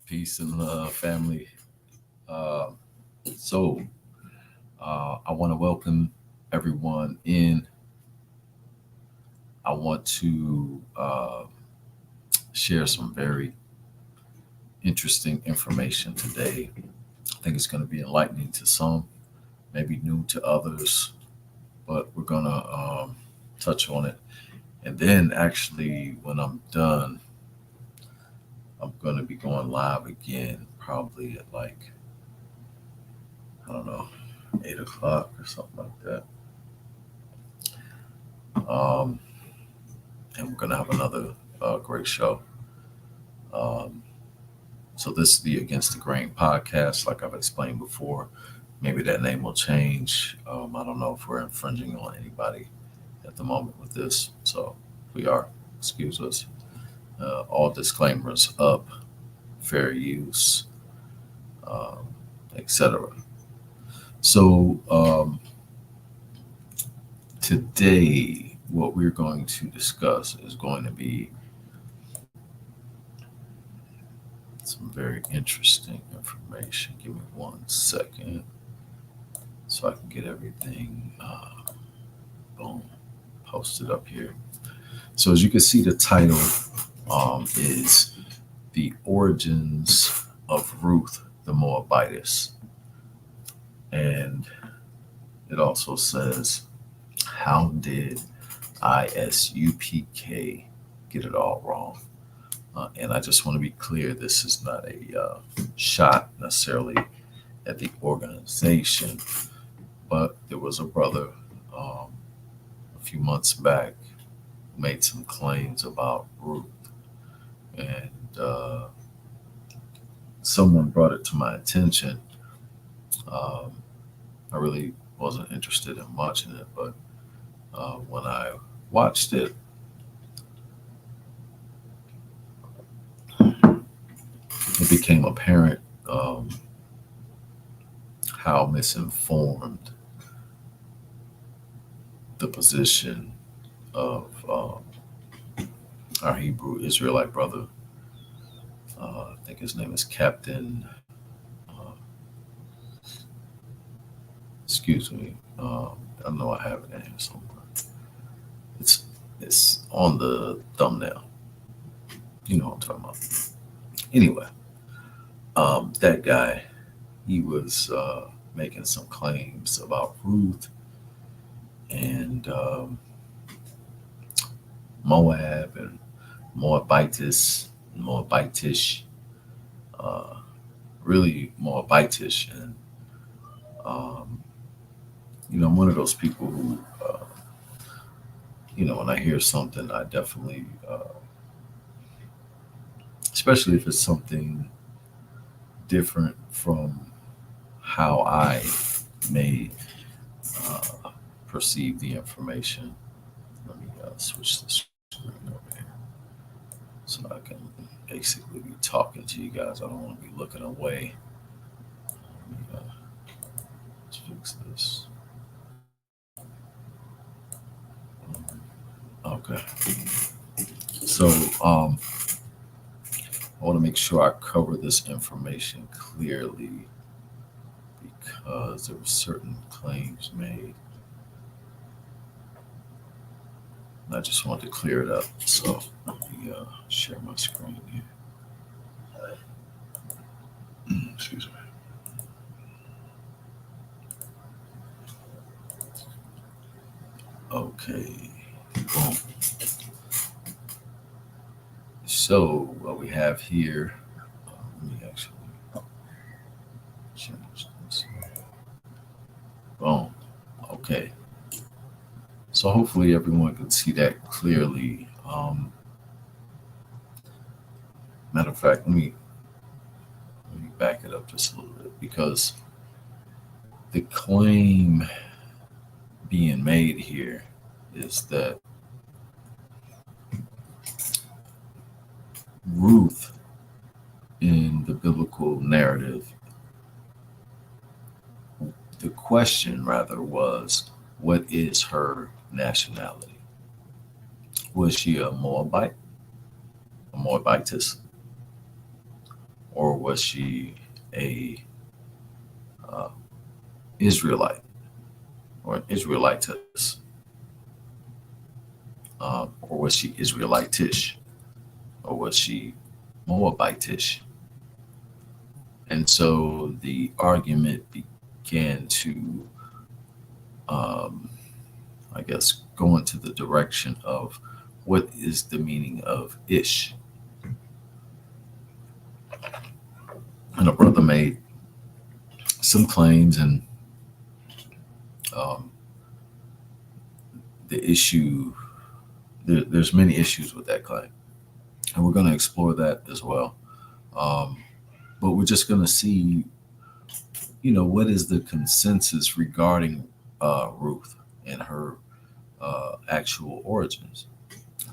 Peace and love, family. Uh, I want to welcome everyone in. I want to share some very interesting information today. I think it's going to be enlightening to some, maybe new to others, but we're going to touch on it. And then, actually, when I'm done, I'm going to be going live again, probably at like, I don't know, 8 o'clock or something like that. And we're going to have another great show. So this is the Against the Grain podcast, like I've explained before. Maybe that name will change. I don't know if we're infringing on anybody at the moment with this. So if we are, excuse us. All disclaimers up, fair use, etc. So today, what we're going to discuss is going to be some very interesting information. Give me 1 second so I can get everything boom, posted up here. So as you can see, the title is The Origins of Ruth the Moabitess. And it also says, how did ISUPK get it all wrong? And I just want to be clear, this is not a shot necessarily at the organization, But there was a brother a few months back who made some claims about Ruth, and someone brought it to my attention. Um, I really wasn't interested in watching it, but when I watched it, it became apparent how misinformed the position of our Hebrew Israelite brother. I think his name is Captain. Uh, excuse me. I know I have it in here somewhere. It's it's on the thumbnail. You know what I'm talking about. Anyway, that guy, he was making some claims about Ruth and Moab and Moabites, Moabitish, uh, really Moabitish, and um, I'm one of those people who, when I hear something, I definitely, especially if it's something different from how I may uh, perceive the information. Let me switch the screen over here so I can basically be talking to you guys. I don't want to be looking away. Let me let's fix this. Okay. So I want to make sure I cover this information clearly because there were certain claims made. I just wanted to clear it up. So let me share my screen here. Excuse me. Okay. Boom. So what we have here, let me actually change this. Boom. Okay. So hopefully everyone can see that clearly. Matter of fact, let me back it up just a little bit because the claim being made here is that Ruth in the biblical narrative, the question rather was, what is her nationality? Was she a Moabite, a Moabitess, or was she a uh, Israelite or an Israelitess, or was she Israelitish, or was she Moabitish? And so the argument began to, um, I guess, go into the direction of what is the meaning of ish. And a brother made some claims, and um, the issue, there's many issues with that claim. And we're going to explore that as well. Um, but we're just going to see, what is the consensus regarding Ruth and her actual origins.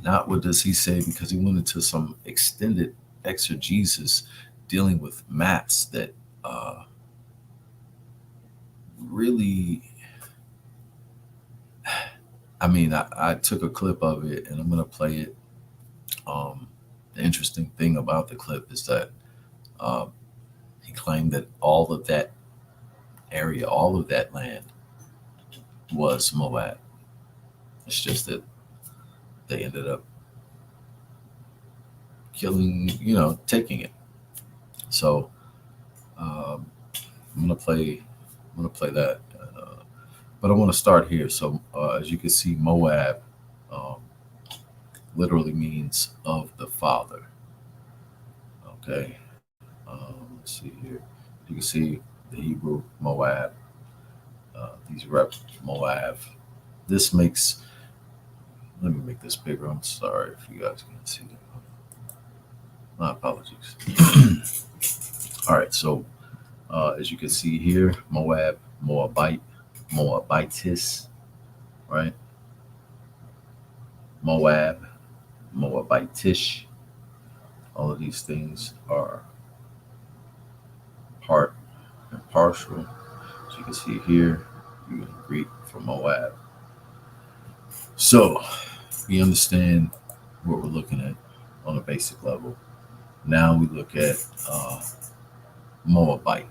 Not what does he say, because he went into some extended exegesis dealing with maps that really, I took a clip of it and I'm going to play it. The interesting thing about the clip is that uh, he claimed that all of that area, all of that land was Moab. It's just that they ended up killing, taking it. So um, I'm gonna play. I'm gonna play that, but I want to start here. So as you can see, Moab um, literally means of the father. Okay, let's see here. You can see the Hebrew Moab. these rep Moab. This makes, let me make this bigger. I'm sorry if you guys can't see that. My apologies. All right, so as you can see here, Moab, Moabite, Moabitess, right? Moab, Moabitish. All of these things are part and partial. As you can see here, you can Greek for Moab. So we understand what we're looking at on a basic level. Now we look at Moabite.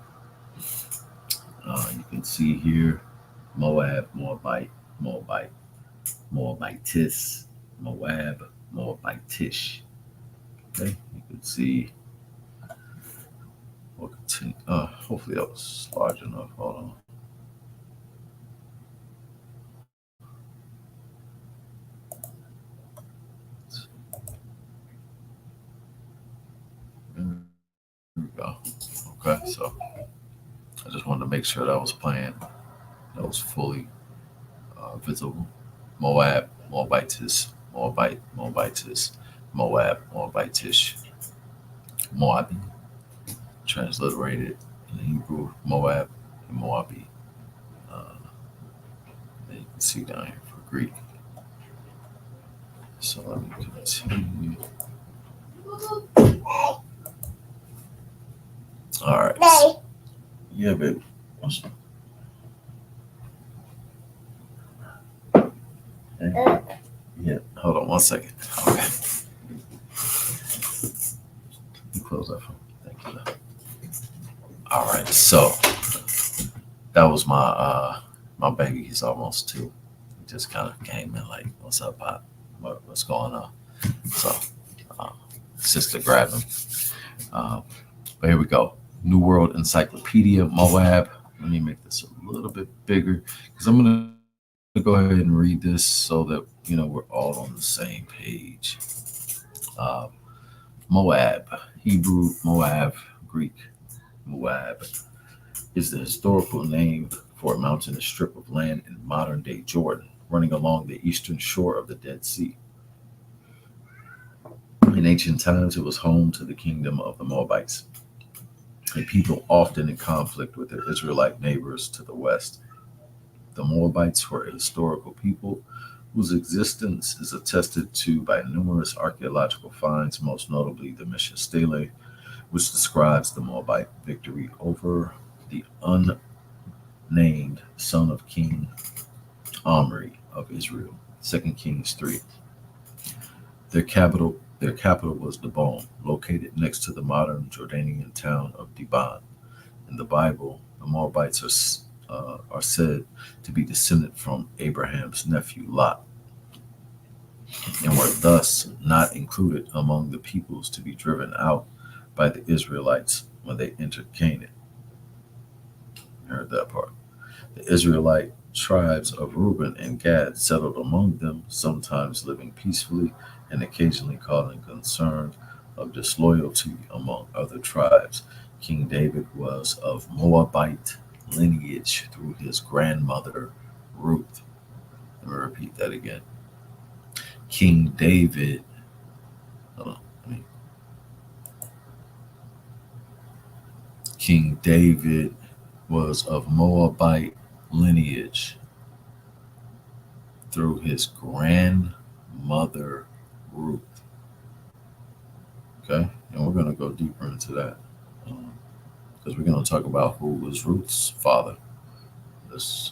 You can see here Moab, Moabite, Moabite, Moabitess, Moab, Moabitish. Okay, you can see. We'll continue. Hopefully that was large enough. Hold on. There we go. Okay, so I just wanted to make sure that was playing. That was fully visible. Moab, Moabites, Moabite, Moabites, Moab, Moabitish, Moabi, transliterated in Hebrew, Moab and Moabi. Uh, and you can see down here for Greek. So let me continue. All right. So, yeah, baby. Yeah, hold on one second. Okay. Close that phone. Thank you. All right, so that was my baby. He's almost 2. He just kind of came in like, "What's up, Pop? What's going on?" So, sister grabbed him. But here we go. New World Encyclopedia, Moab. Let me make this a little bit bigger because I'm gonna go ahead and read this so that we're all on the same page. Moab, Hebrew Moab, Greek Moab, is the historical name for a mountainous strip of land in modern-day Jordan, running along the eastern shore of the Dead Sea. In ancient times, it was home to the kingdom of the Moabites, a people often in conflict with their Israelite neighbors to the west. The Moabites were a historical people whose existence is attested to by numerous archaeological finds, most notably the Mishnah Stele, which describes the Moabite victory over the unnamed son of King Omri of Israel, 2 Kings 3. Their capital was Dibon, located next to the modern Jordanian town of Dibon. In the Bible, the Moabites are said to be descended from Abraham's nephew Lot, and were thus not included among the peoples to be driven out by the Israelites when they entered Canaan. You heard that part. The Israelite tribes of Reuben and Gad settled among them, sometimes living peacefully and occasionally causing concern of disloyalty among other tribes. King David was of Moabite lineage through his grandmother Ruth. Let me repeat that again. King David, King David was of Moabite lineage through his grandmother Ruth. Okay, and we're going to go deeper into that because we're going to talk about who was Ruth's father. Let's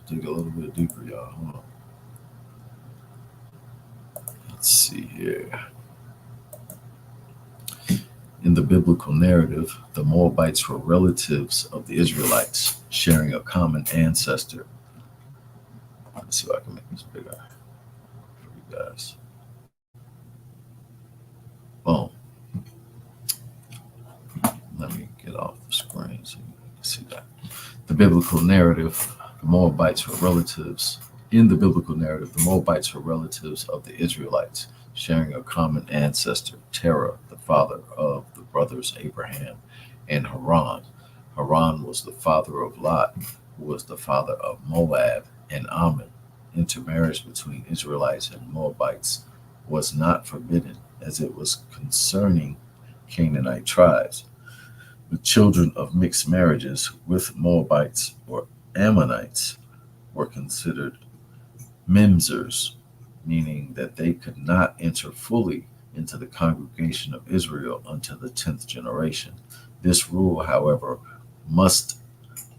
dig a little bit deeper, y'all. Hold on. Let's see here. In the biblical narrative, the Moabites were relatives of the Israelites, sharing a common ancestor. Let's see if I can make this bigger for you guys. Boom. Let me get off the screen so you can see that. The biblical narrative, the Moabites were relatives. In the biblical narrative, the Moabites were relatives of the Israelites, sharing a common ancestor, Terah, the father of the brothers Abraham and Haran. Haran was the father of Lot, who was the father of Moab and Ammon. Intermarriage between Israelites and Moabites was not forbidden, as it was concerning Canaanite tribes. The children of mixed marriages with Moabites or Ammonites were considered mimsers, meaning that they could not enter fully into the congregation of Israel until the 10th generation. This rule, however, must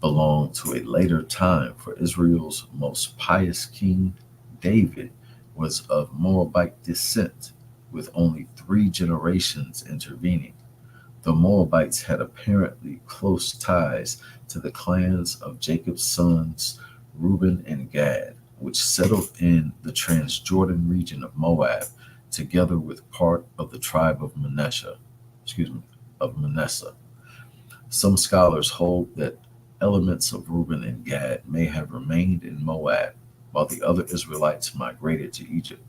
belong to a later time, for Israel's most pious king, David, was of Moabite descent, with only 3 generations intervening. The Moabites had apparently close ties to the clans of Jacob's sons, Reuben and Gad, which settled in the Transjordan region of Moab, together with part of the tribe of Manasseh. Some scholars hold that elements of Reuben and Gad may have remained in Moab while the other Israelites migrated to Egypt,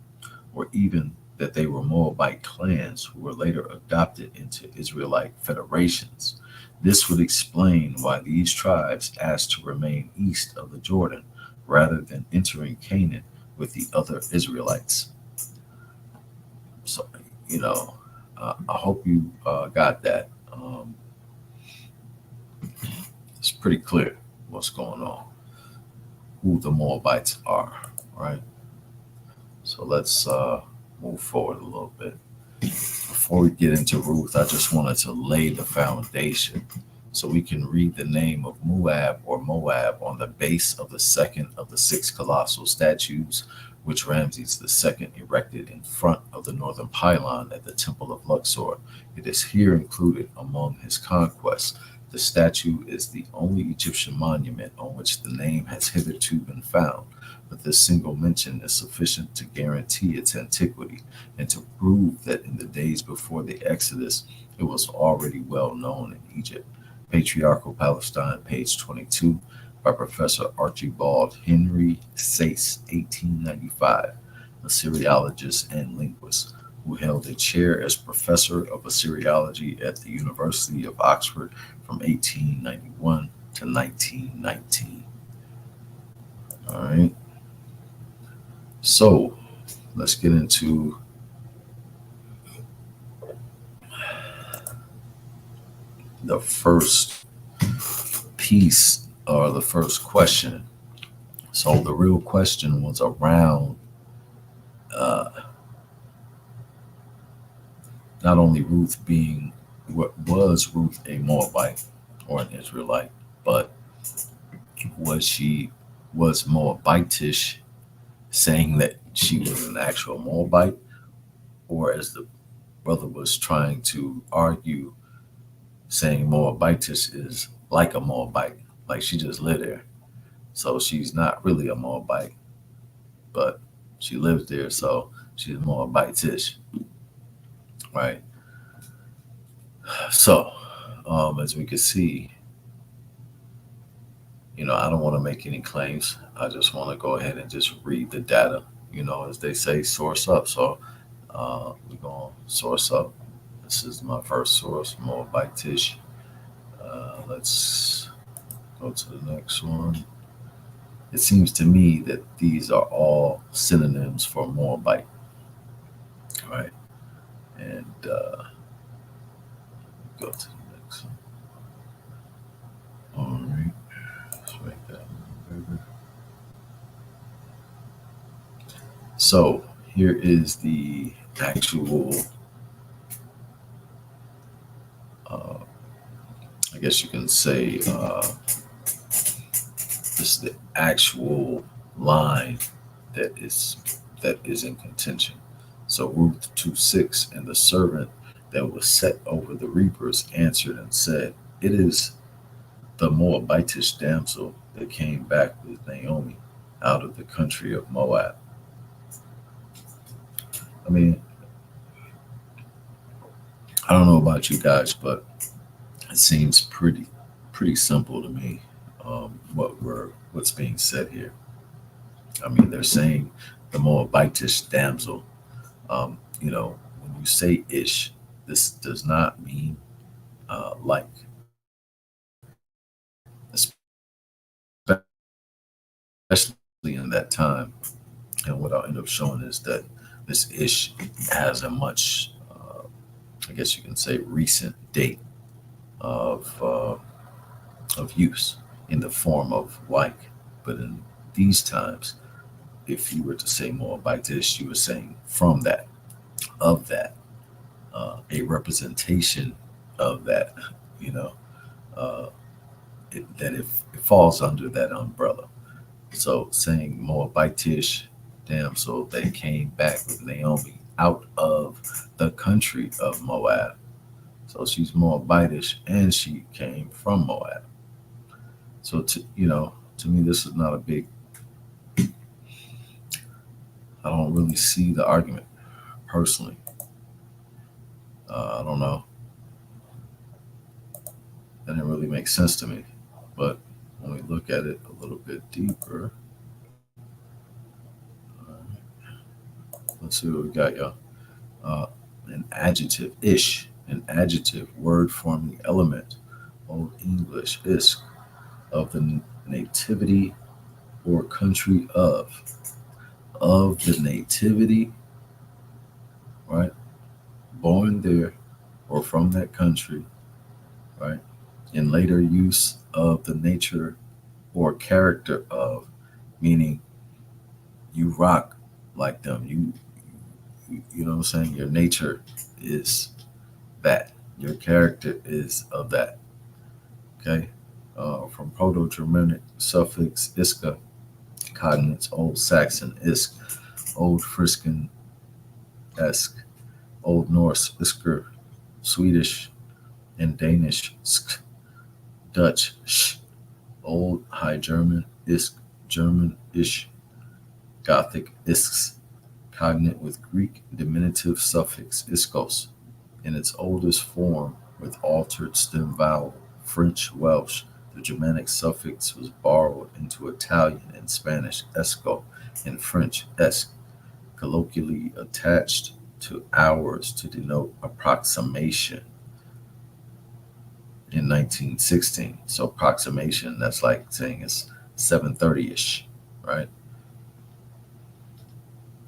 or even that they were Moabite clans who were later adopted into Israelite federations. This would explain why these tribes asked to remain east of the Jordan rather than entering Canaan with the other Israelites. So, I hope you got that. It's pretty clear what's going on, who the Moabites are, right? So let's move forward a little bit. Before we get into Ruth, I just wanted to lay the foundation so we can read the name of Moab or Moab on the base of the second of the 6 colossal statues, which Ramses II erected in front of the northern pylon at the Temple of Luxor. It is here included among his conquests. The statue is the only Egyptian monument on which the name has hitherto been found, but this single mention is sufficient to guarantee its antiquity and to prove that in the days before the Exodus, it was already well known in Egypt. Patriarchal Palestine, page 22, by Professor Archibald Henry Sayce, 1895, Assyriologist and linguist, who held a chair as professor of Assyriology at the University of Oxford from 1891 to 1919. All right. So let's get into the first piece or the first question. So the real question was around not only Ruth being, what was Ruth a Moabite or an Israelite, but was Moabitish, saying that she was an actual Moabite, or as the brother was trying to argue, saying Moabitish is like a Moabite, like she just lived there. So she's not really a Moabite, but she lives there, so she's Moabitish, right? So, as we can see, I don't want to make any claims. I just want to go ahead and just read the data. As they say, source up. So, we're going to source up. This is my first source, Moabitish. Let's go to the next one. It seems to me that these are all synonyms for Moabite, right? And go to the next one. All right, let's make that a little bigger. So here is the actual, I guess you can say, this is the actual line that is in contention. So Ruth 2:6, and the servant that was set over the reapers answered and said, "It is the Moabitish damsel that came back with Naomi out of the country of Moab." I mean, I don't know about you guys, but it seems pretty simple to me. What's being said here. I mean, they're saying the Moabitish damsel. When you say ish, this does not mean like, time. And what I'll end up showing is that this ish has a much, I guess you can say, recent date of use in the form of like. But in these times, if you were to say Moabitess, you were saying from that, of that, a representation of that, you know, uh, that it falls under that umbrella. So saying Moabitish, damsel, they came back with Naomi out of the country of Moab. So she's Moabitish and she came from Moab. So to me, this is not a big. I don't really see the argument personally. I don't know. That didn't really make sense to me. But when we look at it a little bit deeper, let's see what we got, y'all. An adjective, ish, an adjective, word forming element, Old English, is of the nativity or country of the nativity, right? Born there or from that country, right? In later use of the nature or character of, meaning you rock like them. You know what I'm saying? Your nature is that. Your character is of that. Okay? From Proto-Germanic suffix iska, cognates, Old Saxon isk, Old Friskan esk, Old Norse isker, Swedish and Danish sk, Dutch sh, Old High German isk, German ish, Gothic isks, cognate with Greek diminutive suffix iskos in its oldest form with altered stem vowel, French Welsh. The Germanic suffix was borrowed into Italian and Spanish esco and French esque, colloquially attached to hours to denote approximation in 1916. So approximation, that's like saying it's 7:30-ish, right?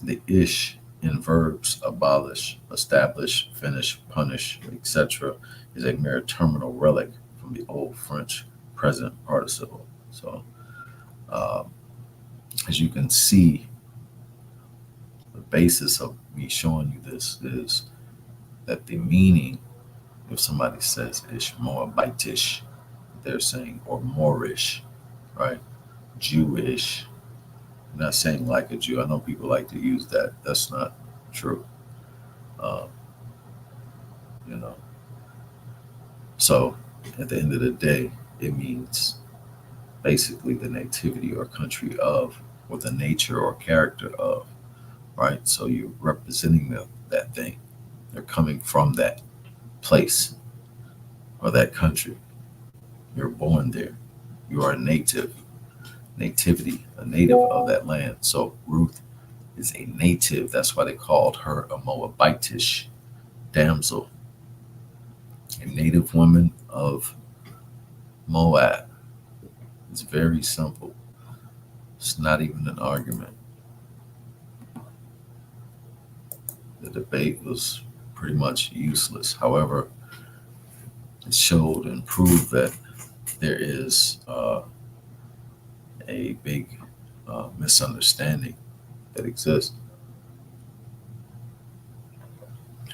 The ish in verbs abolish, establish, finish, punish, etc. is a mere terminal relic from the Old French present participle. So, um, as you can see, the basis of me showing you this is that the meaning, if somebody says ish Moabitish, they're saying, or Moorish, right? Jewish. I'm not saying like a Jew. I know people like to use that. That's not true. Um, you know. So at the end of the day, it means basically the nativity or country of, or the nature or character of, right? So you're representing that thing. They're coming from that place or that country. You're born there. You are a native, nativity, a native of that land. So Ruth is a native. That's why they called her a Moabitish damsel, a native woman of Moab. It's very simple. It's not even an argument. The debate was pretty much useless. However, it showed and proved that there is a big misunderstanding that exists.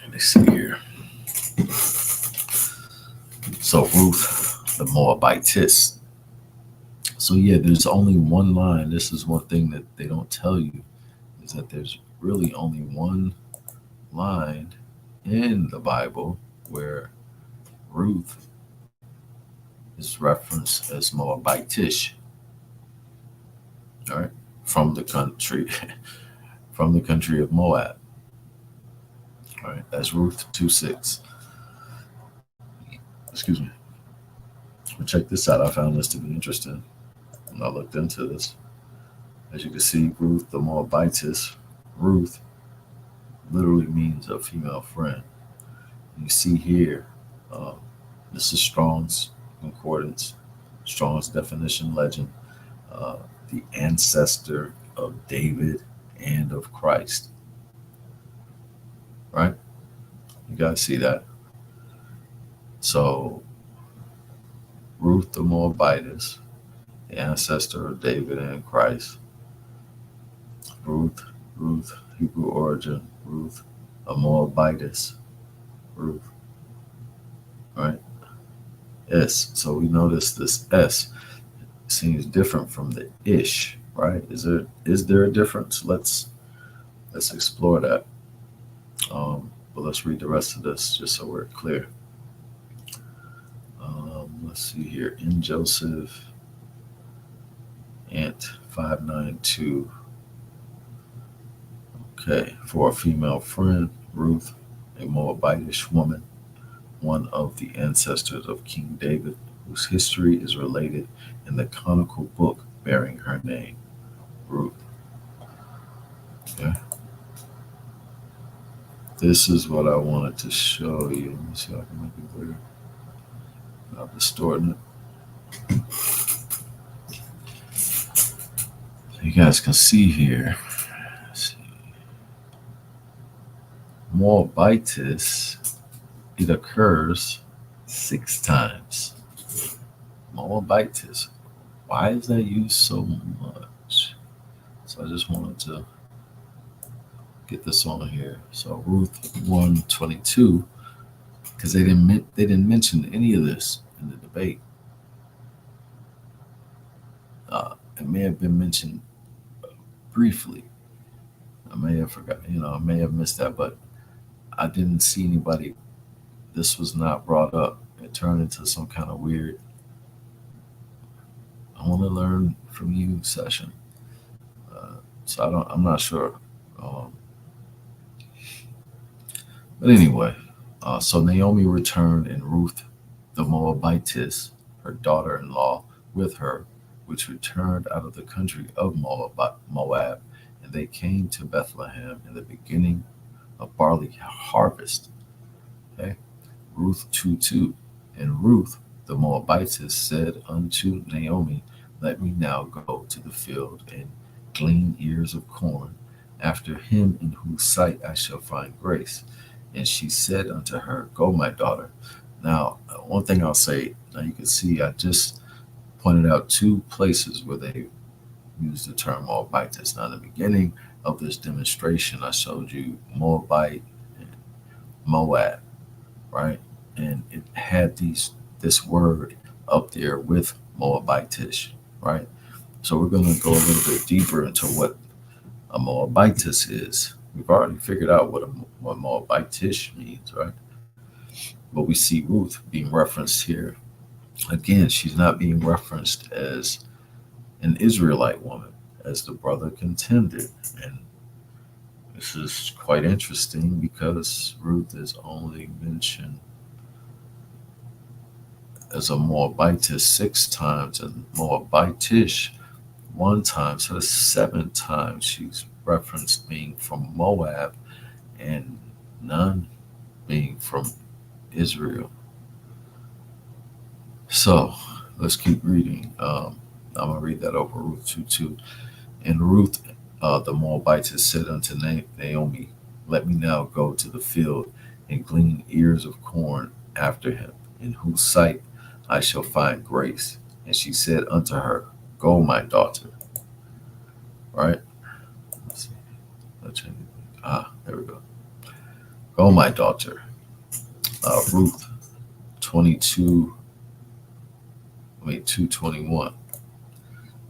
Let me see here. So Ruth the Moabitess. So yeah, there's only one line. This is one thing that they don't tell you, is that there's really only one line in the Bible where Ruth is referenced as Moabitish. All right, from the country, from the country of Moab. All right, that's Ruth 2:6. Excuse me. But check this out. I found this to be interesting when I looked into this. As you can see, Ruth the Moabitess, Ruth literally means a female friend. You see here, um, this is Strong's Concordance, Strong's definition legend, the ancestor of David and of Christ. Right? You guys see that? So Ruth the Moabitess, the ancestor of David and Christ. Ruth, Hebrew origin. Ruth, a Moabitess. Ruth, right? S. So we notice this S seems different from the ish, right? Is there a difference? Let's explore that. But let's read the rest of this just so we're clear. Let's see here. In Joseph, Ant 592. Okay, for a female friend, Ruth, a Moabitish woman, one of the ancestors of King David, whose history is related in the canonical book bearing her name, Ruth. Okay. This is what I wanted to show you. Let me see if I can make it clear without distorting it. You guys can see here. Let's see. Moabitess, it occurs 6 times. Moabitess. Why is that used so much? So I just wanted to get this on here. So Ruth 1:22, because they didn't mention any of this in the debate. It may have been mentioned briefly. I may have forgotten, I may have missed that, but I didn't see anybody. This was not brought up. It turned into some kind of weird, I want to learn from you session. So I'm not sure. But anyway, so Naomi returned, and Ruth the Moabitess, her daughter-in-law, with her, which returned out of the country of Moab, and they came to Bethlehem in the beginning of barley harvest. Okay, Ruth 2:2. And Ruth the Moabitess said unto Naomi, Let me now go to the field and glean ears of corn after him in whose sight I shall find grace. And she said unto her, Go, my daughter. Now, one thing I'll say, now you can see I just pointed out 2 places where they use the term Moabitess. Now, in the beginning of this demonstration, I showed you Moabite and Moab, right? And it had this word up there with Moabitish, right? So we're going to go a little bit deeper into what a Moabitess is. We've already figured out what Moabitish means, right? But we see Ruth being referenced here. Again, she's not being referenced as an Israelite woman, as the brother contended. And this is quite interesting because Ruth is only mentioned as a Moabitess 6 times and Moabitish 1 time. So that's 7 times she's referenced being from Moab and none being from Israel. So let's keep reading. I'm going to read that over Ruth 2:2. And Ruth the Moabitess said unto Naomi, Let me now go to the field and glean ears of corn after him, in whose sight I shall find grace. And she said unto her, Go, my daughter. Right? Let's see. Let's change it. There we go. Go, my daughter. Ruth 2:21.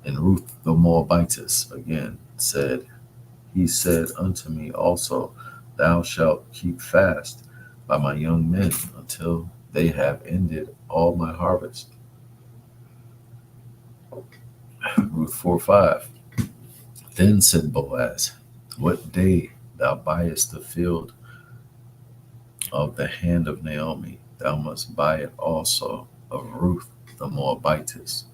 And Ruth the Moabitess again said, He said unto me also, Thou shalt keep fast by my young men until they have ended all my harvest. Ruth 4:5. Then said Boaz, What day thou buyest the field of the hand of Naomi, thou must buy it also of Ruth the Moabitess,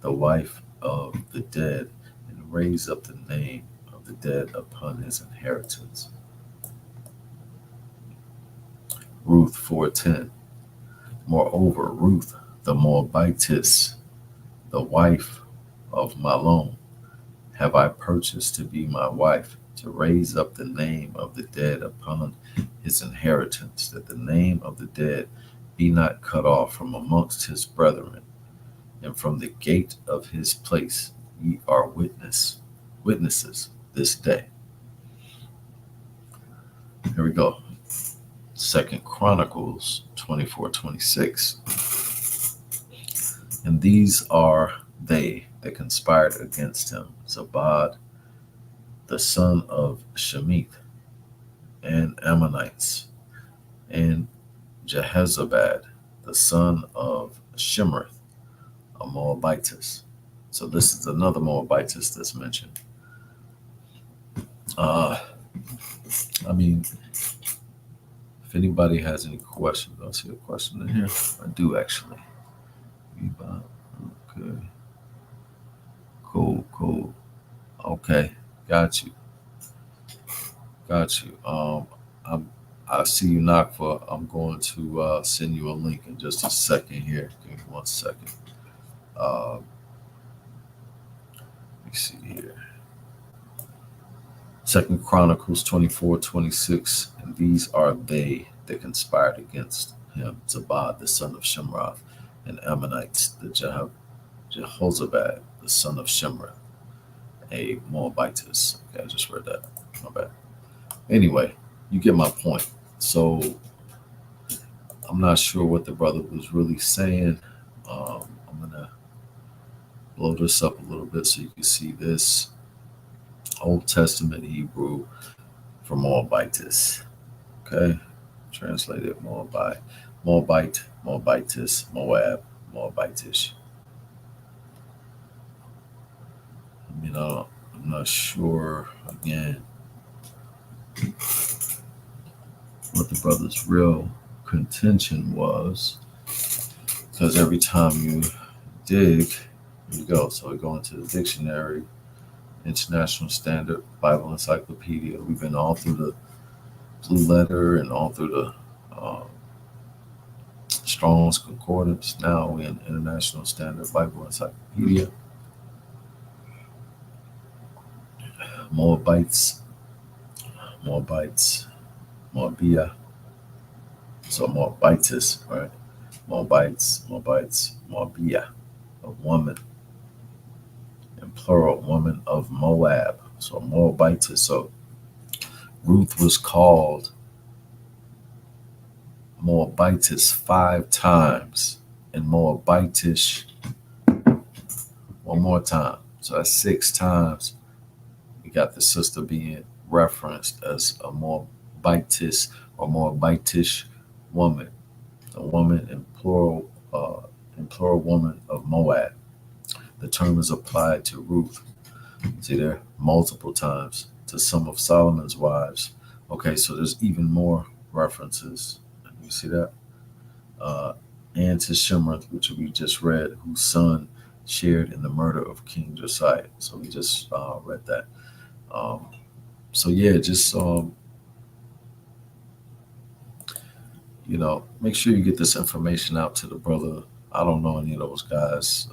the wife of the dead, and raise up the name of the dead upon his inheritance. Ruth 4:10. Moreover, Ruth the Moabitess, the wife of Mahlon, have I purchased to be my wife, to raise up the name of the dead upon his inheritance, that the name of the dead be not cut off from amongst his brethren, and from the gate of his place ye are witnesses this day. Here we go. 2 Chronicles 24:26. And these are they that conspired against him, Zabad, the son of Shemith, and Ammonites, and Jehezabad, the son of Shimrith, a Moabitess. So this is another Moabitess that's mentioned. I mean, if anybody has any questions, I see a question in here. I do actually. Okay. Cool. Okay, got you. I see you, Nakfa. I'm going to send you a link in just a second here. Give me 1 second. Let me see here. 2 Chronicles 24:26. And these are they that conspired against him, Zabad, the son of Shimroth, and Ammonites, the Jehozabad, the son of Shimrith, a Moabitess. Okay, I just read that. My bad. Anyway, you get my point. So I'm not sure what the brother was really saying. I'm gonna blow this up a little bit so you can see this. Old Testament Hebrew for Moabitess. Okay, translated Moabite, Moabitess, Moab, Moabitish. I mean, I'm not sure again what the brother's real contention was, because every time you dig, here you go. So we go into the dictionary, International Standard Bible Encyclopedia. We've been all through the Blue Letter and all through the Strong's Concordance. Now we're in International Standard Bible Encyclopedia. Moabites, Moabia. So Moabites, right? Moabites, Moabia, a woman, and plural, woman of Moab. So Moabites. So Ruth was called Moabites 5 times, and Moabitish one more time. So that's 6 times. We got the sister being referenced as a Moabitess or Moabitish woman, a woman in plural woman of Moab. The term is applied to Ruth. See there, multiple times, to some of Solomon's wives. Okay, so there's even more references. You see that? And to Shimrith, which we just read, whose son shared in the murder of King Josiah. So we just read that. So yeah, just make sure you get this information out to the brother. I don't know any of those guys,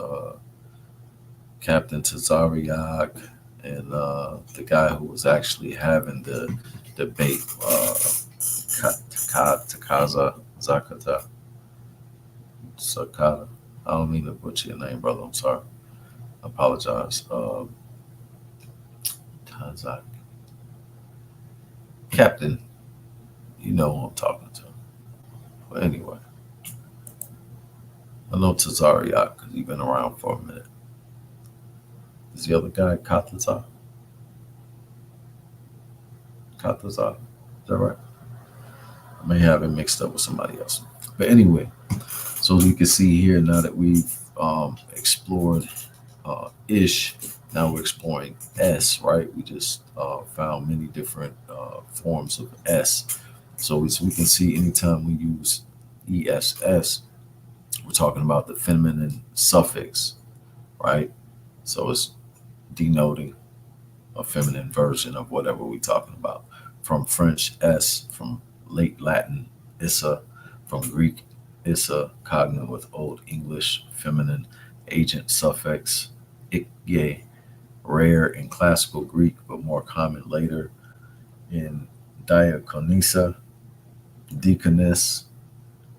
Captain Tazariak, and the guy who was actually having the debate, Takaza Zakata Sakata. I don't mean to butcher your name, brother. I'm sorry. I apologize. Tazak. Captain, you know who I'm talking to. But anyway, I know Tazariak because he's been around for a minute. Is the other guy Katazar? Katazar, is that right? I may have it mixed up with somebody else. But anyway, so we can see here now that we've explored Ish, now we're exploring S, right? We just found many different forms of S. So we can see anytime we use ESS, we're talking about the feminine suffix, right? So it's denoting a feminine version of whatever we're talking about. From French, S, from late Latin, issa, from Greek, issa, cognate with Old English feminine agent suffix, ikye, rare in classical Greek, but more common later in diakonisa, deaconess,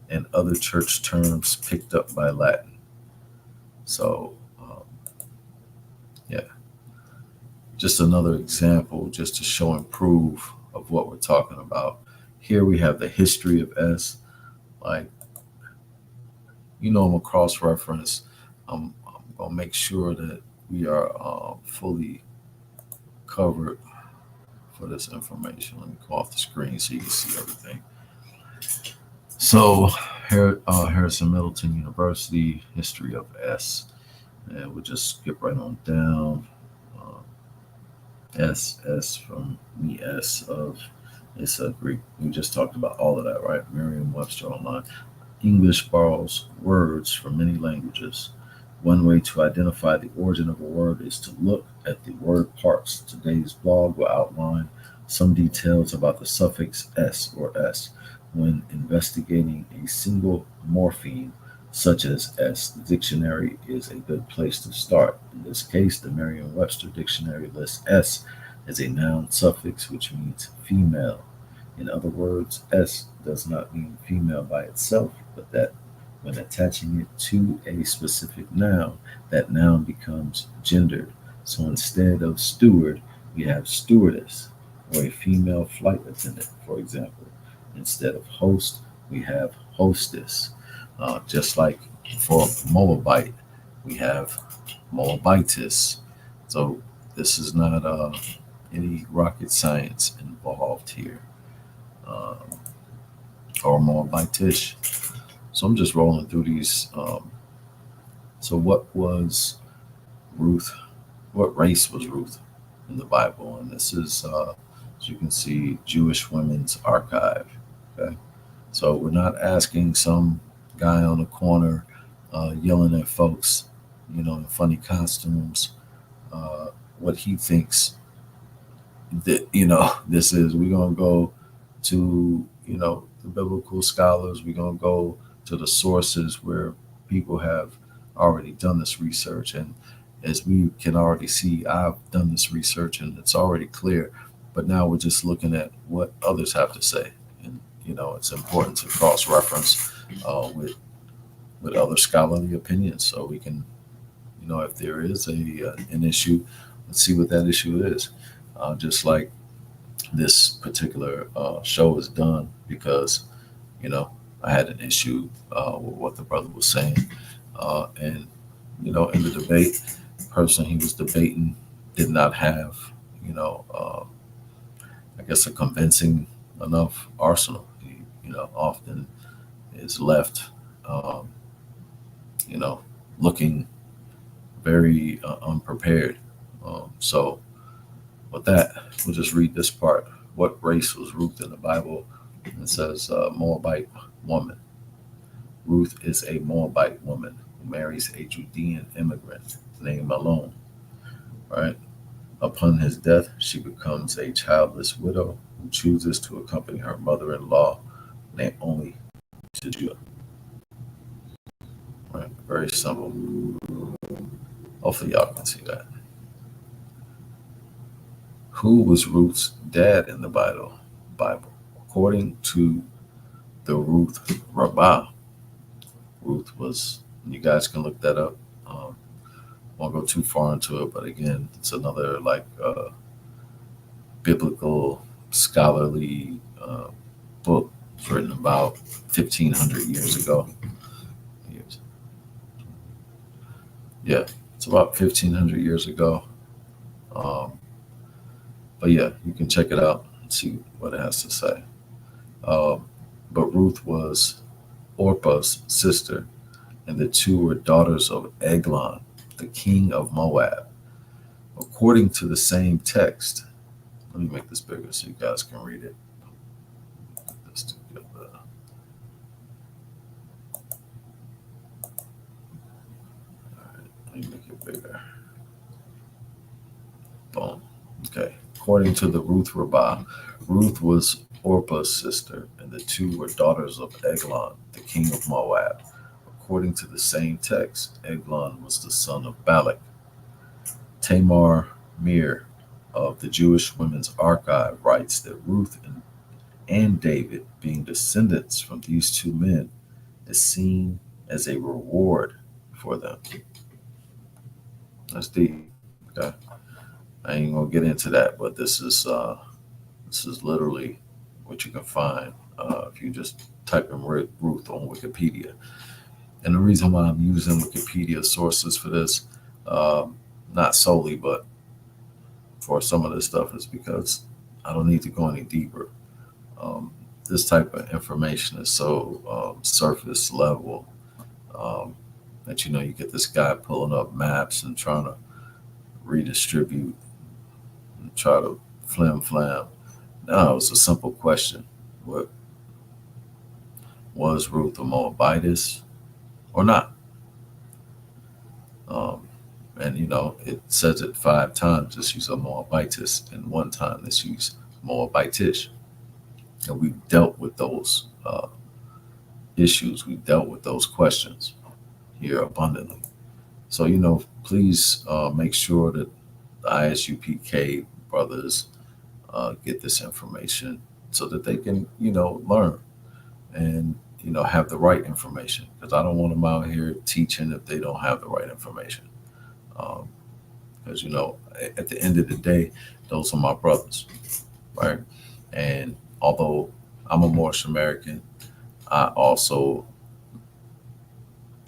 and other church terms picked up by Latin. So, yeah, just another example just to show and prove of what we're talking about. Here we have the history of S. Like, I'm gonna cross reference. I'm gonna make sure that we are fully covered for this information. Let me go off the screen so you can see everything. So, Harrison Middleton University, history of S. And we'll just skip right on down. S from the S of it's a Greek. We just talked about all of that, right? Merriam-Webster online. English borrows words from many languages. One way to identify the origin of a word is to look at the word parts. Today's blog will outline some details about the suffix s or s when investigating a single morpheme such as s. The dictionary is a good place to start. In this case, the Merriam-Webster dictionary lists s as a noun suffix, which means female. In other words, s does not mean female by itself, but that when attaching it to a specific noun, that noun becomes gendered. So instead of steward, we have stewardess, or a female flight attendant, for example. Instead of host, we have hostess. Just like for Moabite, we have Moabitess. So this is not any rocket science involved here, or Moabitish. So I'm just rolling through these. So what was Ruth? What race was Ruth in the Bible? And this is, as you can see, Jewish Women's Archive. Okay, so we're not asking some guy on the corner yelling at folks, in funny costumes, what he thinks that this is. We're gonna go to the biblical scholars. We're gonna go to the sources where people have already done this research. And as we can already see, I've done this research and it's already clear. But now we're just looking at what others have to say. And, it's important to cross-reference with other scholarly opinions so we can, if there is an issue, let's see what that issue is. Just like this particular show is done because, I had an issue with what the brother was saying. And, in the debate, the person he was debating did not have, I guess, a convincing enough arsenal. He, often is left, looking very unprepared. So with that, we'll just read this part. What race was Ruth in the Bible? It says Moabite woman. Ruth is a Moabite woman who marries a Judean immigrant named Malone. Right? Upon his death, she becomes a childless widow who chooses to accompany her mother-in-law, Naomi, to Judah. Right? Very simple. Hopefully y'all can see that. Who was Ruth's dad in the Bible? According to the Ruth Rabbah, Ruth was, you guys can look that up. Won't go too far into it, but again, it's another biblical scholarly book written about 1,500 years ago. Yeah, it's about 1,500 years ago. But yeah, you can check it out and see what it has to say. But Ruth was Orpah's sister, and the two were daughters of Eglon, the king of Moab. According to the same text, let me make this bigger so you guys can read it. Put this together. All right, let me make it bigger. Boom. Okay. According to the Ruth Rabbah, Ruth was Orpah's sister, and the two were daughters of Eglon, the king of Moab. According to the same text, Eglon was the son of Balak. Tamar Meir of the Jewish Women's Archive writes that Ruth and David, being descendants from these two men, is seen as a reward for them. That's deep. Okay, I ain't gonna get into that, but this is literally what you can find if you just type in Ruth on Wikipedia. And the reason why I'm using Wikipedia sources for this, not solely, but for some of this stuff, is because I don't need to go any deeper. Um, this type of information is so surface level that you get this guy pulling up maps and trying to redistribute and try to flim flam. No, it was a simple question: What was Ruth a Moabitess or not? Um, and it says it 5 times. Let's use a Moabitess, and 1 time let's use Moabitish. And we've dealt with those issues. We've dealt with those questions here abundantly. So please make sure that the ISUPK brothers get this information so that they can learn and have the right information, because I don't want them out here teaching if they don't have the right information. Because at the end of the day, those are my brothers, right? And although I'm a Moorish American, I also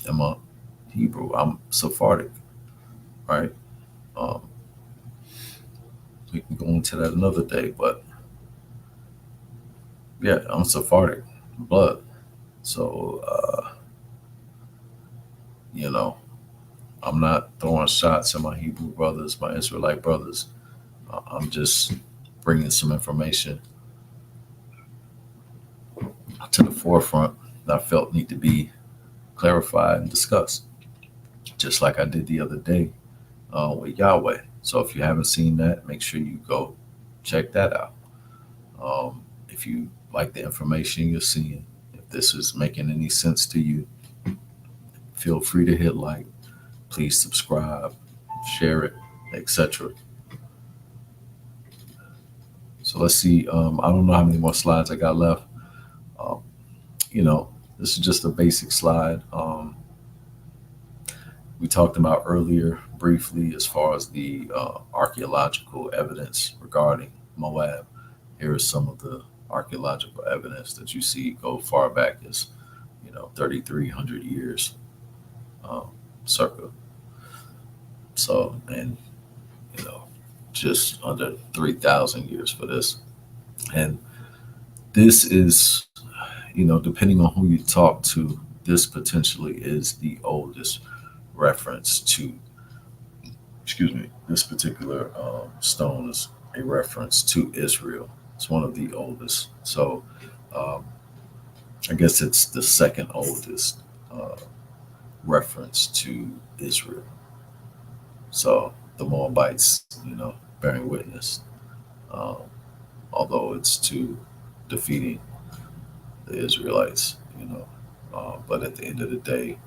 am a Hebrew. I'm Sephardic, right? Um, we can go into that another day, but yeah, I'm Sephardic blood. So, I'm not throwing shots at my Hebrew brothers, my Israelite brothers. I'm just bringing some information to the forefront that I felt need to be clarified and discussed, just like I did the other day with Yahweh. So if you haven't seen that, make sure you go check that out. If you like the information you're seeing, if this is making any sense to you, feel free to hit like, please subscribe, share it, etc. So let's see. I don't know how many more slides I got left. Um, this is just a basic slide. We talked about earlier briefly as far as the archaeological evidence regarding Moab. Here is some of the archaeological evidence that you see go far back as 3,300 years circa. So, and just under 3,000 years for this. And this is, depending on who you talk to, this potentially is the oldest reference to, this particular stone is a reference to Israel. It's one of the oldest. So I guess it's the second oldest reference to Israel. So the Moabites, bearing witness, um, although it's to defeating the Israelites, but at the end of the day,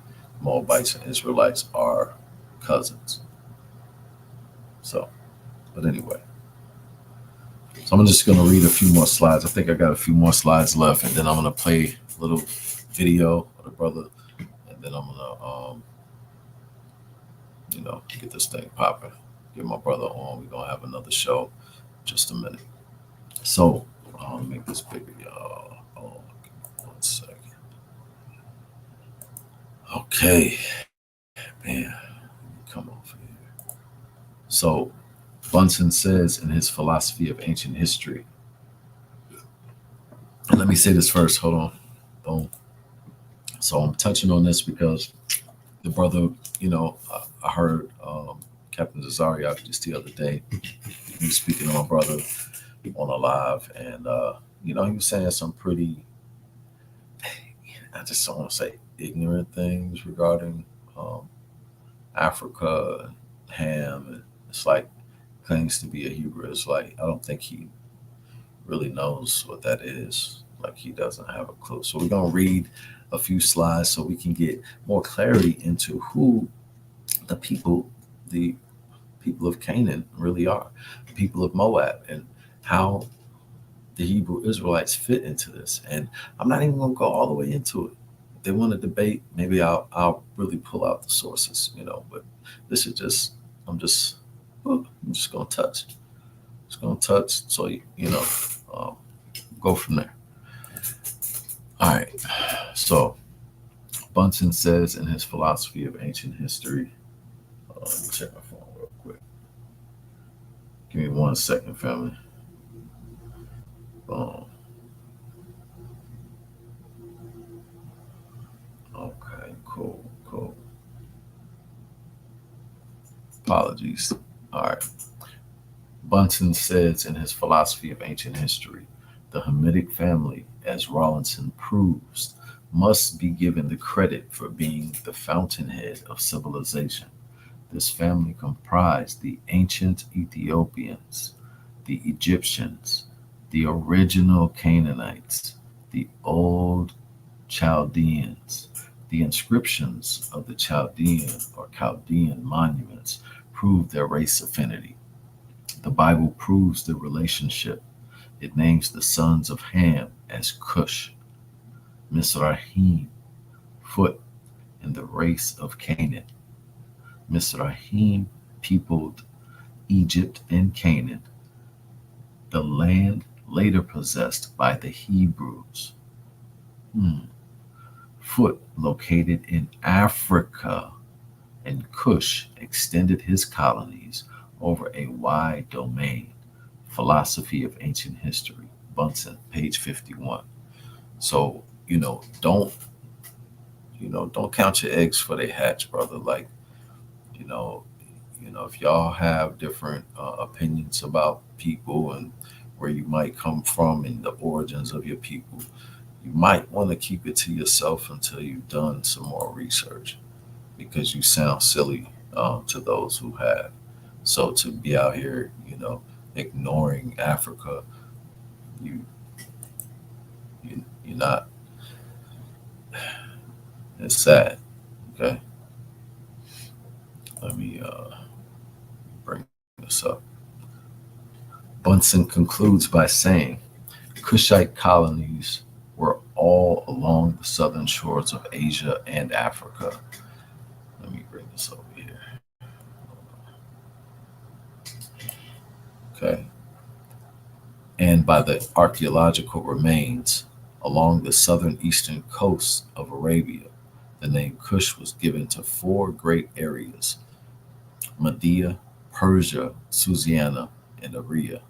Moabites and Israelites are cousins. So, but anyway, so I'm just going to read a few more slides. I think I got a few more slides left, and then I'm going to play a little video of the brother, and then I'm going to, get this thing popping. Get my brother on. We're going to have another show in just a minute. So, I'll make this bigger, y'all. Hold on, 1 second. Okay, man, come off here. So, Bunsen says in his philosophy of ancient history, and let me say this first, hold on, boom. So I'm touching on this because the brother, I heard Captain Zazaria just the other day. He was speaking to my brother on a live, and he was saying some pretty, I just don't want to say ignorant things regarding Africa and Ham, and it's like claims to be a Hebrew Israelite. I don't think he really knows what that is. Like, he doesn't have a clue. So we're gonna read a few slides so we can get more clarity into who the people of Canaan really are, the people of Moab, and how the Hebrew Israelites fit into this. And I'm not even going to go all the way into it. If they want to debate, maybe I'll really pull out the sources, But this is just I'm just going to touch. Just going to touch, so um, go from there. All right. So Bunsen says in his philosophy of ancient history. Let me check my phone real quick. Give me 1 second, family. Boom. Okay, cool. Apologies. All right. Bunsen says in his philosophy of ancient history, the Hamitic family, as Rawlinson proves, must be given the credit for being the fountainhead of civilization. This family comprised the ancient Ethiopians, the Egyptians, the original Canaanites, the old Chaldeans. The inscriptions of the Chaldean monuments prove their race affinity. The Bible proves the relationship. It names the sons of Ham as Cush, Mizrahim, foot, and the race of Canaan. Mizrahim peopled Egypt and Canaan, the land later possessed by the Hebrews. Foot located in Africa, and Cush extended his colonies over a wide domain. Philosophy of Ancient History, Bunsen, page 51. So, don't count your eggs before they hatch, brother. Like, you know, if y'all have different opinions about people and where you might come from and the origins of your people, you might want to keep it to yourself until you've done some more research, because you sound silly to those who have. So to be out here, ignoring Africa, you you're not. It's sad. Okay, let me bring this up. Bunsen concludes by saying Kushite colonies were all along the southern shores of Asia and Africa. Let me bring this over here. Okay. And by the archaeological remains along the southern eastern coast of Arabia. The name Kush was given to four great areas: Media, Persia, Susiana, and Aria,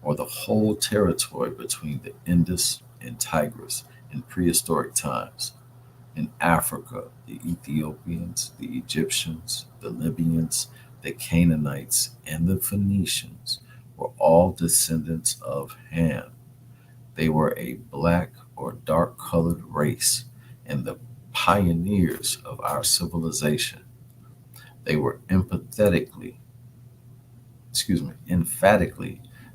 or the whole territory between the Indus and Tigris in prehistoric times. In Africa, the Ethiopians, the Egyptians, the Libyans, the Canaanites, and the Phoenicians were all descendants of Ham. They were a black or dark colored race and the pioneers of our civilization. They were emphatically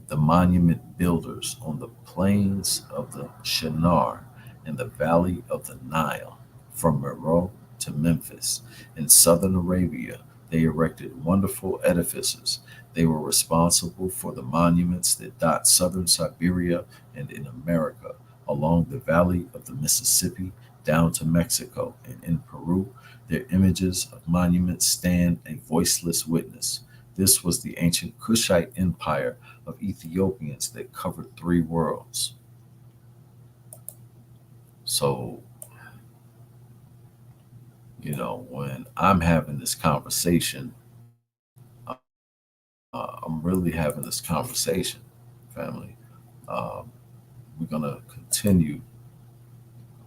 the monument builders on the plains of the Shinar and the valley of the Nile, from Meroe to Memphis. In southern Arabia, they erected wonderful edifices. They were responsible for the monuments that dot southern Siberia and in America, along the valley of the Mississippi down to Mexico, and in Peru, their images of monuments stand a voiceless witness. This was the ancient Kushite empire of Ethiopians that covered three worlds. So, when I'm having this conversation, I'm really having this conversation, family. Um, we're going to continue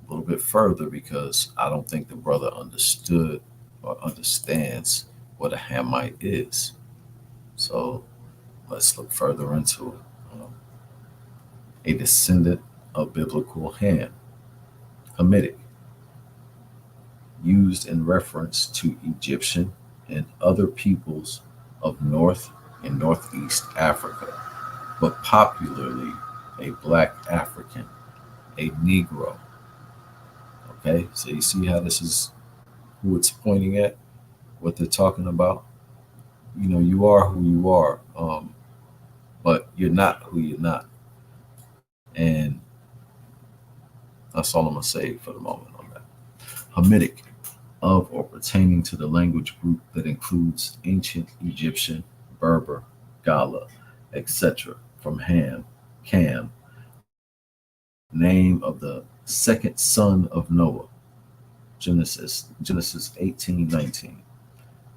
a little bit further because I don't think the brother understood or understands what a Hamite is. So let's look further into it. A descendant of biblical Ham, Hamitic, used in reference to Egyptian and other peoples of North and Northeast Africa, but popularly a Black African, a Negro. Okay, so you see how this is who it's pointing at, what they're talking about. you are who you are, but you're not who you're not. And that's all I'm gonna say for the moment on that. Hamitic, of or pertaining to the language group that includes ancient Egyptian, Berber, Gala, etc. From Ham, Cam, name of the second son of Noah, Genesis 18:19,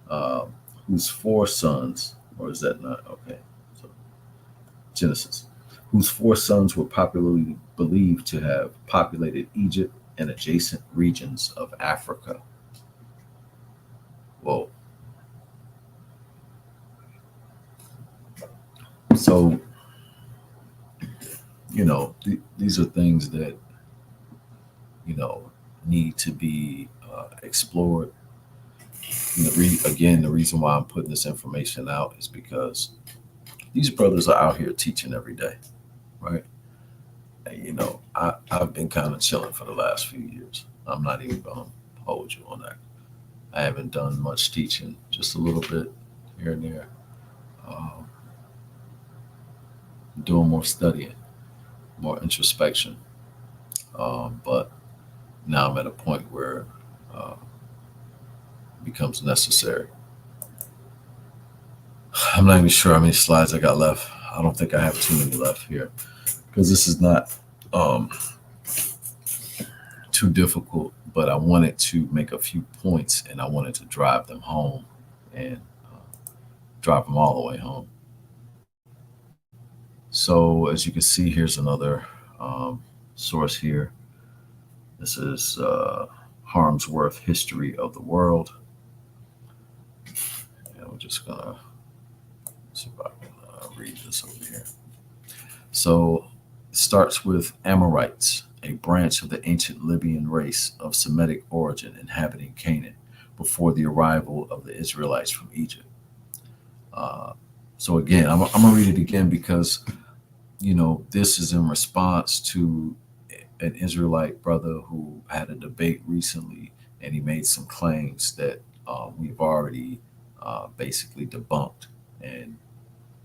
uh, whose four sons, or is that not okay? So Genesis, whose four sons were popularly believed to have populated Egypt and adjacent regions of Africa. Whoa. So, these are things that, you know, need to be explored. Again, the reason why I'm putting this information out is because these brothers are out here teaching every day, right? And, I've been kind of chilling for the last few years. I'm not even going to hold you on that. I haven't done much teaching, just a little bit here and there. Um, doing more studying, more introspection. But now I'm at a point where uh, it becomes necessary. I'm not even sure how many slides I got left. I don't think I have too many left here because this is not um, too difficult, but I wanted to make a few points and I wanted to drive them home and drive them all the way home. So, as you can see, here's another source here. This is Harmsworth History of the World. And we're just going to see if I can read this over here. So, it starts with Amorites, a branch of the ancient Libyan race of Semitic origin inhabiting Canaan before the arrival of the Israelites from Egypt. Uh, so again, I'm gonna read it again because this is in response to an Israelite brother who had a debate recently, and he made some claims that we've already basically debunked and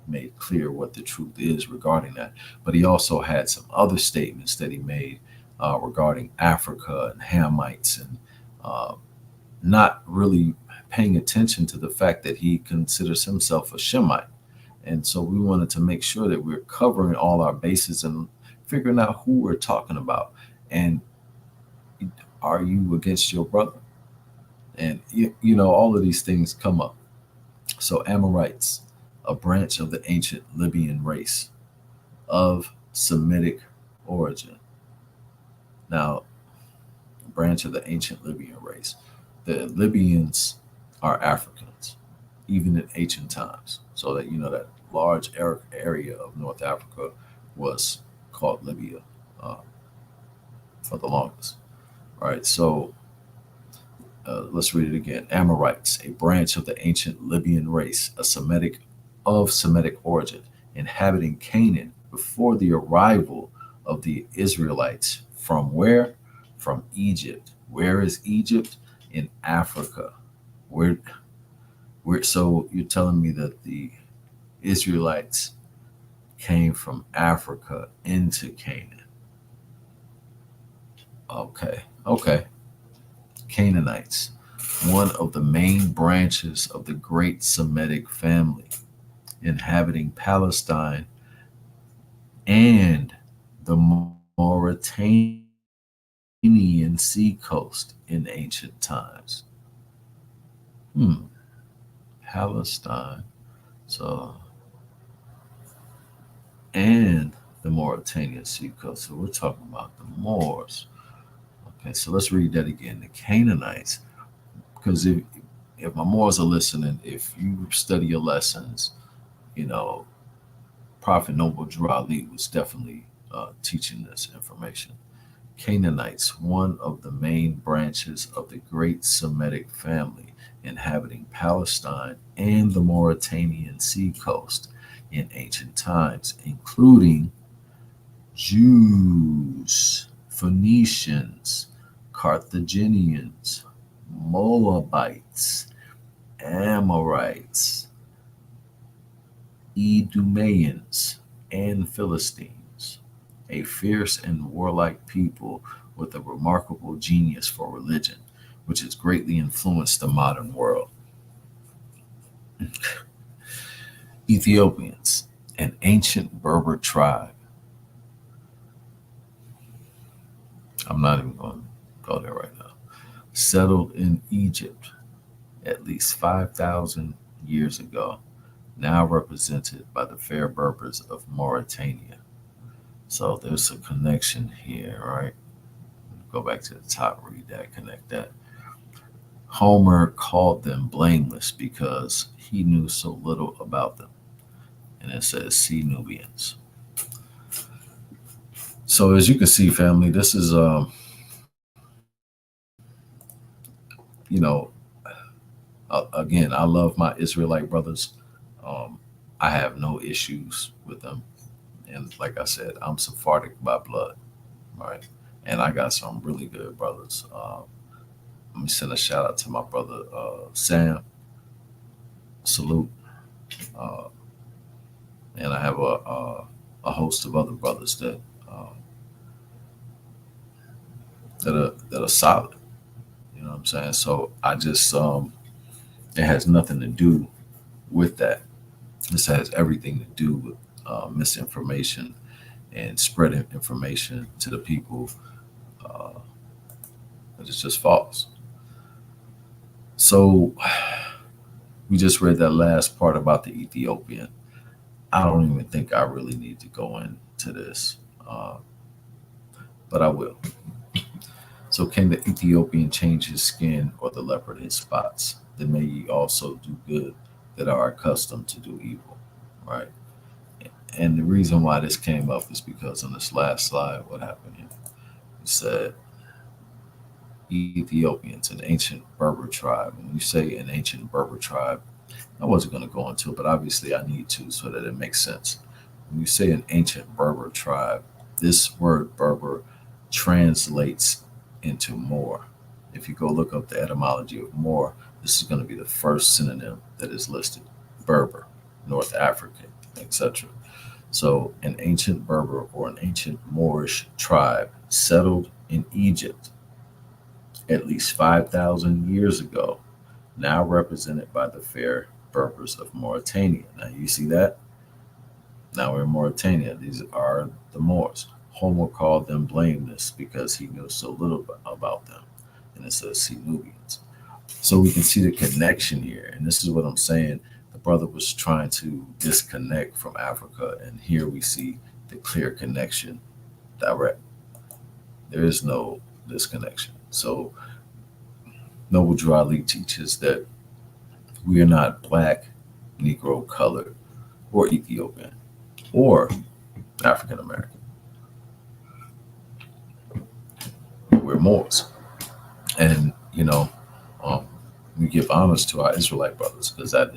made clear what the truth is regarding that. But he also had some other statements that he made regarding Africa and Hamites and uh, not really paying attention to the fact that he considers himself a Shemite. And so we wanted to make sure that we're covering all our bases and figuring out who we're talking about. And are you against your brother? And, all of these things come up. So, Amorites, a branch of the ancient Libyan race of Semitic origin. Now, a branch of the ancient Libyan race. The Libyans are Africans, even in ancient times. So that that large area of North Africa was called Libya uh, for the longest. All right, so let's read it again. Amorites, a branch of the ancient Libyan race, of Semitic origin, inhabiting Canaan before the arrival of the Israelites. From where? From Egypt. Where is Egypt? In Africa. Where? Where? So you're telling me that the Israelites came from Africa into Canaan? Okay. Okay. Canaanites, one of the main branches of the great Semitic family, inhabiting Palestine and the Mauritanian sea coast in ancient times. Hmm. Palestine. So, and the Mauritanian sea coast. So we're talking about the Moors. Okay, so let's read that again. The Canaanites, because if my Moors are listening, if you study your lessons, you know, Prophet Noble Drew Ali was definitely teaching this information. Canaanites, one of the main branches of the great Semitic family inhabiting Palestine and the Mauritanian sea coast in ancient times, including Jews, Phoenicians, Carthaginians, Moabites, Amorites, Idumeans and Philistines, a fierce and warlike people with a remarkable genius for religion, which has greatly influenced the modern world. Ethiopians, an ancient Berber tribe. I'm not even going to go there right now. Settled in Egypt at least 5,000 years ago, now represented by the fair Berbers of Mauritania. So there's a connection here, right? Go back to the top, read that, connect that. Homer called them blameless because he knew so little about them. And it says, see Nubians. So as you can see, family, this is, you know, again, I love my Israelite brothers. Um, I have no issues with them. And like I said, I'm Sephardic by blood, right? And I got some really good brothers. Let me send a shout out to my brother Sam. Salute. Uh, and I have a host of other brothers that are solid. You know what I'm saying? So I just it has nothing to do with that. This has everything to do with misinformation and spreading information to the people uh, that is just false. So we just read that last part about the Ethiopian. I don't even think I really need to go into this, uh, but I will. So, can the Ethiopian change his skin or the leopard his spots? Then may ye also do good that are accustomed to do evil, right? And the reason why this came up is because on this last slide, what happened here? It said Ethiopians, an ancient Berber tribe. And when you say an ancient Berber tribe, I wasn't going to go into it, but obviously I need to so that it makes sense. When you say an ancient Berber tribe, this word Berber translates into Moor. If you go look up the etymology of Moor, this is going to be the first synonym that is listed: Berber, North African, etc. So, an ancient Berber or an ancient Moorish tribe settled in Egypt at least 5,000 years ago, now represented by the fair Berbers of Mauritania. Now, you see that? Now we're in Mauritania. These are the Moors. Homer called them blameless because he knew so little about them. And it says, see Nubians. So we can see the connection here. And this is what I'm saying. The brother was trying to disconnect from Africa. And here we see the clear connection direct. There is no disconnection. So Noble Drew Ali teaches that we are not black, Negro, colored, or Ethiopian, or African American. We're Moors. And, um, we give honors to our Israelite brothers because that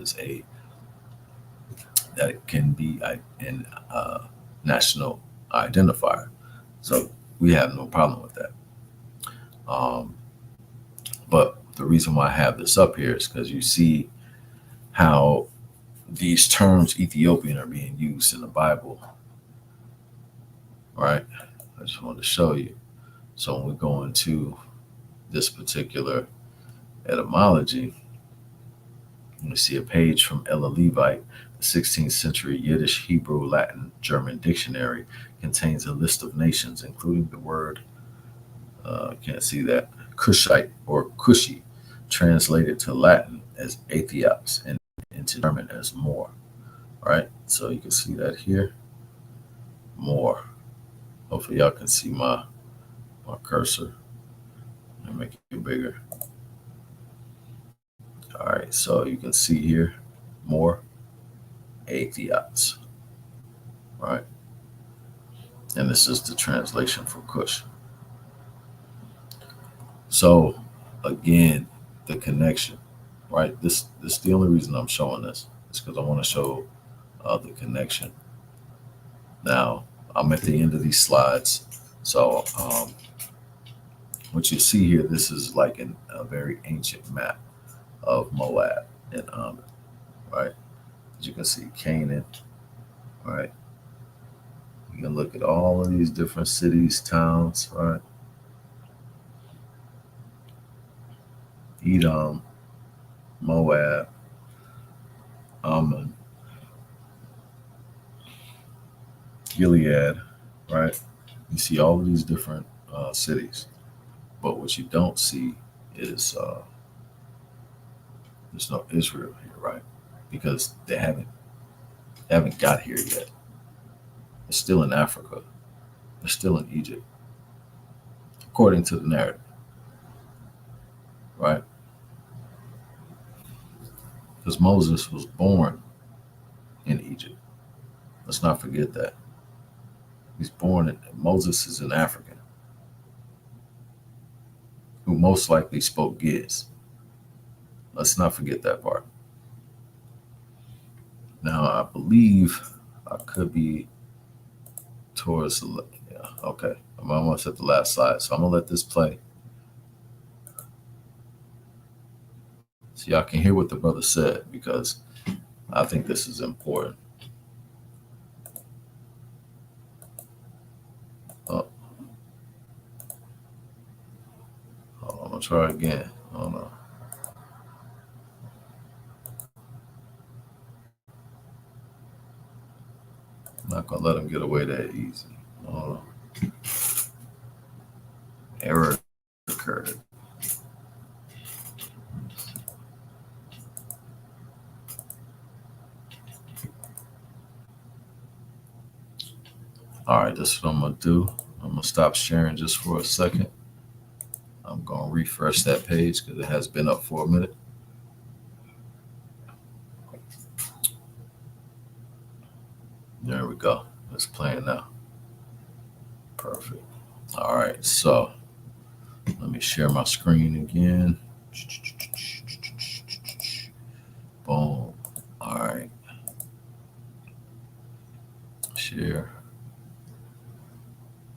can be an national identifier. So we have no problem with that. Um, but the reason why I have this up here is because you see how these terms Ethiopian are being used in the Bible, right? I just wanted to show you. So when we go into this particular etymology, we see a page from Ella Levite, the 16th century Yiddish, Hebrew, Latin, German dictionary contains a list of nations, including the word, can't see that, Cushite or Cushi, translated to Latin as Aethiops and into German as Moor, right? So you can see that here, Moor. Hopefully y'all can see my cursor and make it bigger. All right, so you can see here, Moor, Aethiops, right? And this is the translation for Cush. So again, the connection, right? This is the only reason I'm showing this is because I want to show the connection. Now I'm at the end of these slides, so what you see here, this is like a very ancient map of Moab and Ammon, right? As you can see, Canaan, right? You can look at all of these different cities, towns, right? Edom, Moab, Ammon, Gilead, right? You see all of these different cities, but what you don't see is there's no Israel here, right? Because they haven't got here yet. They're still in Africa. They're still in Egypt, according to the narrative, right? Because Moses was born in Egypt. Let's not forget that. Moses is an African who most likely spoke Giz. Let's not forget that part. Now, I believe I could be towards the, yeah, okay. I'm almost at the last slide, so I'm gonna let this play so y'all can hear what the brother said because I think this is important. Oh, hold on, I'm gonna try again. Hold on. I'm not gonna let him get away that easy. Hold on. Error occurred. All right, this is what I'm gonna do. I'm gonna stop sharing just for a second. I'm gonna refresh that page because it has been up for a minute. There we go. It's playing now. Perfect. All right, so let me share my screen again. Boom. All right. Share.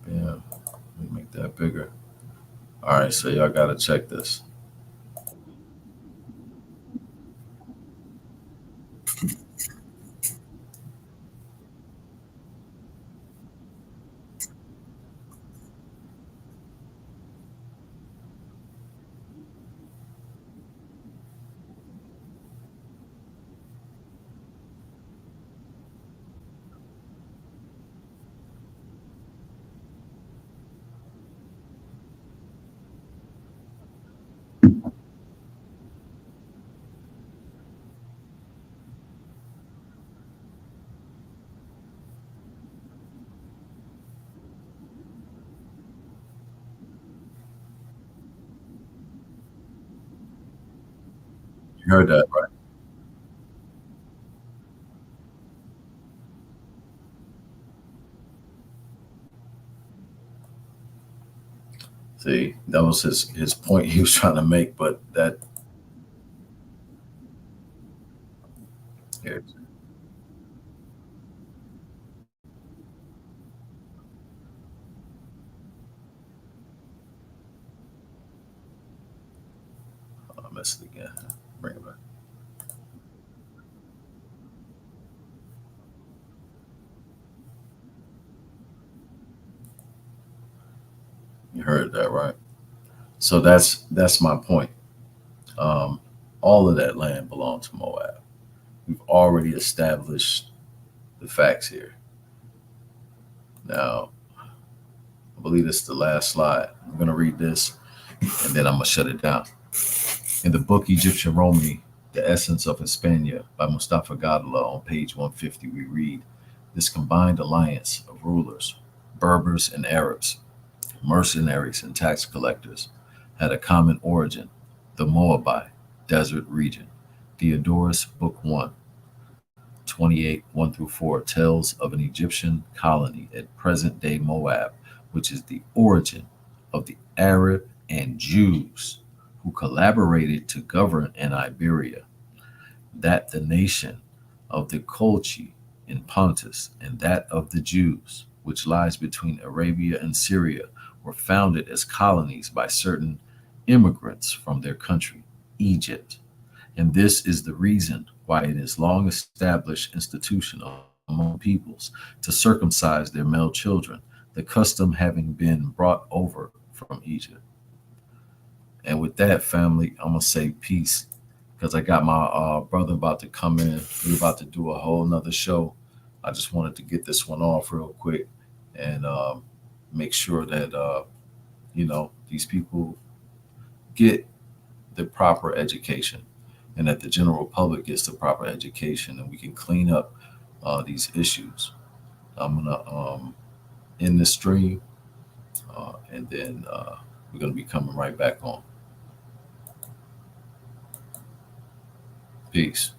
Bam. Let me make that bigger. All right, so y'all gotta check this. You heard that, right? See, that was his point he was trying to make, but that here, I missed it again. Bring it back. You heard that, right? So that's my point. Um, all of that land belonged to Moab. We've already established the facts here. Now, I believe this is the last slide. I'm going to read this and then I'm going to shut it down. In the book Egyptian Romany, The Essence of Hispania by Mustafa Gadala on page 150, we read this combined alliance of rulers, Berbers and Arabs, mercenaries and tax collectors, had a common origin, the Moabite desert region. Diodorus, Book 1, 28, 1 through 4, tells of an Egyptian colony at present day Moab, which is the origin of the Arab and Jews who collaborated to govern in Iberia, that the nation of the Colchi in Pontus and that of the Jews, which lies between Arabia and Syria, were founded as colonies by certain immigrants from their country, Egypt. And this is the reason why it is long established institution among peoples to circumcise their male children, the custom having been brought over from Egypt. And with that, family, I'm gonna say peace because I got my brother about to come in. We're about to do a whole nother show. I just wanted to get this one off real quick and make sure that these people get the proper education and that the general public gets the proper education and we can clean up these issues. I'm gonna end the stream and then we're gonna be coming right back on. Peace.